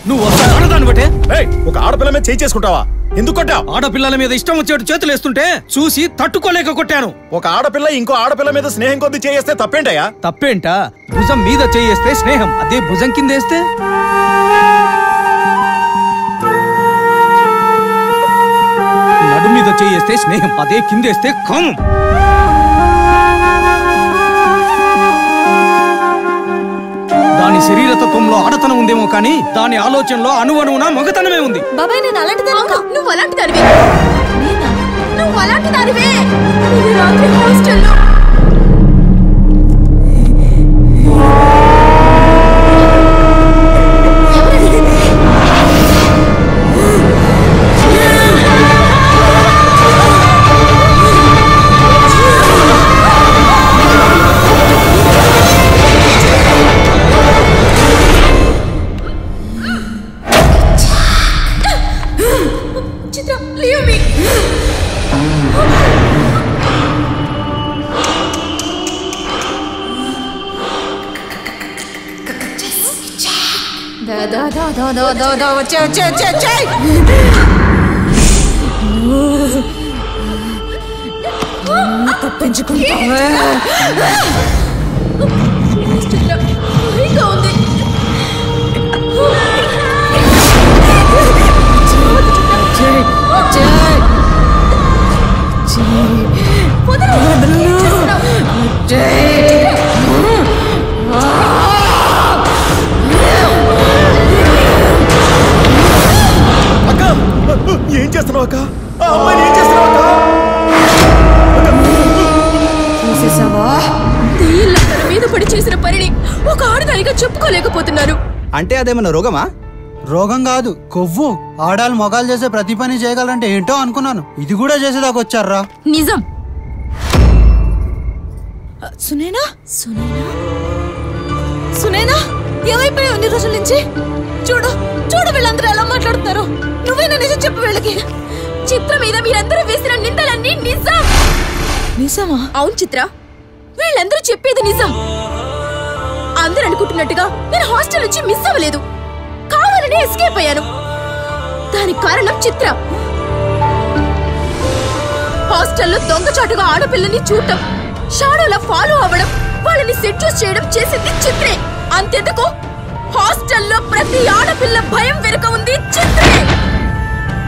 నువ్వు ఆడదాన్ని బట్టే ఒక ఆడపిల్ల మీద చేయి చేసుకుంటావా? ఎందుకు కొట్టావు? ఆడపిల్లల మీద ఇష్టం వచ్చేట్టు చేతులు వేస్తుంటే చూసి తట్టుకోలేక కొట్టాను. ఒక ఆడపిల్ల ఇంకో ఆడపిల్ల మీద స్నేహం కొద్ది చేయేస్తే తప్పేంటయ్యా? తప్పేంటా? భుజం మీద చేయేస్తే స్నేహం, అదే భుజం కిందేస్తే నడు మీద చేయేస్తే స్నేహం, అదే కిందేస్తే కామం. దాని శరీరతత్వంలో ఆడతనం ఉందేమో కానీ దాని ఆలోచనలో అణువణువున మగతనమే ఉంది. బాబాయ్ నేను నువ్వు అలాంటి దానివే. నువ్వు అలాంటి దానివే. రాత్రి హాస్టల్లో తప్పించుకుంటావే. ఏం చేస్తున్నావు అక్క? ఆ అమ్మాయిని ఏం చేస్తున్నావు అక్క? తన మీద పడి చేసిన పనిని ఒక ఆడదానిగా చెప్పుకోలేకపోతున్నారు. అంటే అదేమన్నా రోగమా? రోగం కాదు, కొవ్వు. ఆడాలు మొగాలు చేసే ప్రతి పని చేయగలంటే ఏంటో అనుకున్నాను. ఇది కూడా చేసేదాకా వచ్చారా? నిజం. సునేనా సునేనా సునేనా ఏమైపోయావు ఇన్ని రోజుల నుంచి? చూడు చూడు వీళ్ళందరూ ఎలా మాట్లాడుతున్నారు. నువ్వేనా నిజం చెప్పు వీళ్ళకి. చిత్ర మీద మీరందరూ వేసిన నిందలన్నీ నిజం. నిజమా? అవును చిత్ర, వీళ్ళందరూ చెప్పేది నిజం. అందరూ అనుకుంటున్నట్టుగా నేను హాస్టల్ నుంచి మిస్ అవ్వలేదు, కావాలని ఎస్కేప్ అయ్యాను. దానికి కారణం చిత్ర. హాస్టల్లో దొంగచాటుగా ఆడపిల్లని చూడటం, షాడోలా ఫాలో అవ్వడం, వాళ్ళని సెడ్యూస్ చేయడం చేసింది చిత్రే. అంతెందుకు హాస్టల్లో ప్రతి ఆడపిల్ల భయం వెనుక ఉంది చిత్రే.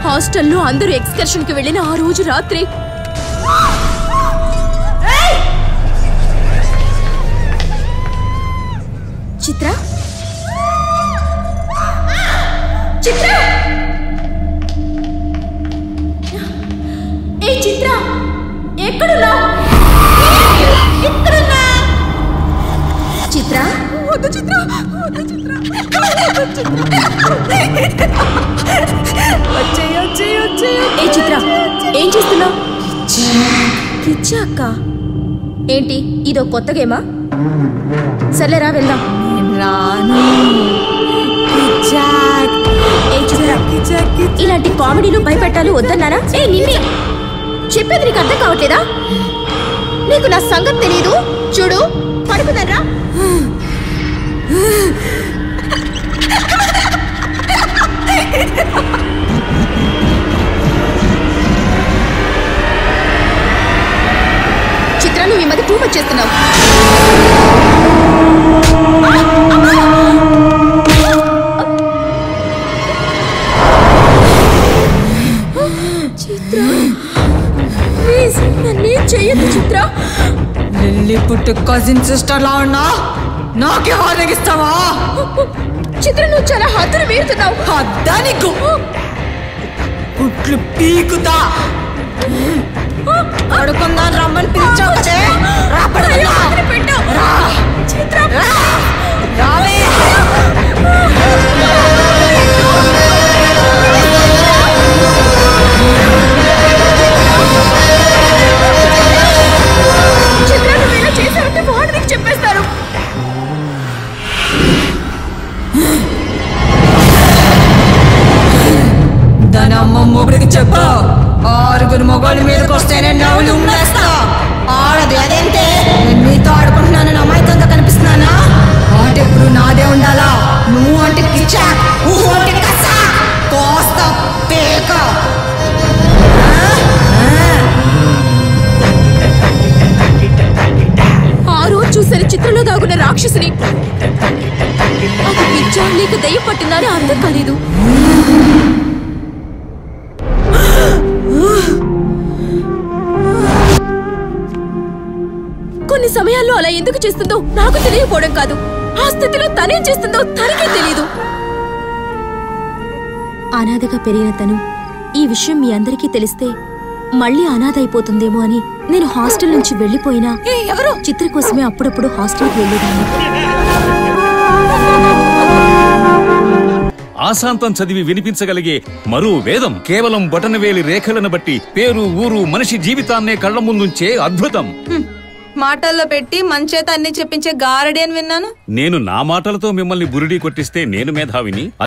హాస్టల్లో అందరూ ఎక్స్కర్షన్ కి వెళ్ళిన ఆ రోజు రాత్రి చిత్ర చిత్ర ఏ చిత్ర ఎక్కడున్నా? చిత్ర వద్దు చిత్ర వద్దు చిత్ర ఏ చిత్ర ఏం చేస్తున్నావు? కిచ్చా అక్క. ఏంటి ఇదో కొత్త గేమా? సర్లేరా వెళ్దాం. ఇలాంటి కామెడీలు భయపెట్టాలి వద్దన్నారా? ఏ నిన్నే చెప్పేది నీకు అర్థం కావట్లేదా? నీకు నా సంగతి తెలీదు. చూడు పడుకుందరా. చిత్ర నువ్వు ఈ మధ్య టూ మచ్ చేస్తున్నావు. చిత్ర ప్లీజ్ నన్నేం చెయ్యొద్దు చిత్ర. లిల్లీ పుట్టు కజిన్ సిస్టర్ లా ఉన్నా నాకే వాదగిస్తావా? చిత్ర నువ్వు చాలా హద్దులు మీరుతున్నావు. హద్దా నీకు? పుట్లు పీకుతా. పడుకుందా రమ్మని పిలిచావు కదే. రా పడుకుందా. రా చిత్ర రావే. చిత్ర నువ్వు ఇలా చేసావంటే వాడు నీకు చెప్పేస్తారు. దాని అమ్మ మొగుడికి చెప్పు, 6 మొగోళ్ళ మీదకి వస్తేనే నవ్వులు ఉండేస్తా. ఆడది అదేంటే నీతో ఆడుకుంటున్నాను అమాయకంగా కనిపిస్తున్నానా? ఆట ఎప్పుడు నాదే ఉండాలా? నువ్వు అంటే కిచ్చా. నీకు దయ్యం పట్టిందని అర్థం కాలేదు. కొన్ని సమయాల్లో అలా ఎందుకు చేస్తుందో నాకు తెలియకపోవడం కాదు, ఆ స్థితిలో తనేం చేస్తుందో తనకే తెలీదు. అనాథగా పెరిగిన తను ఈ విషయం మీ అందరికీ తెలిస్తే మళ్ళీ అనాథ అయిపోతుందేమో అని నేను హాస్టల్ నుంచి వెళ్లిపోయినా ఎవరు చిత్ర కోసమే అప్పుడప్పుడు హాస్టల్కి వెళ్ళేదాన్ని. ఆశాంతం చదివి వినిపించగలిగే మరో వేదం కేవలం బొటనవేలి రేఖలను బట్టి పేరు ఊరు మనిషి జీవితాన్నే కళ్ల ముందుంచే అద్భుతం. మాటల్లో పెట్టి మంచేత అన్ని చెప్పించే గారడీ అని విన్నాను. నేను నా మాటలతో మిమ్మల్ని బురిడీ కొట్టిస్తే నేను మేధావిని.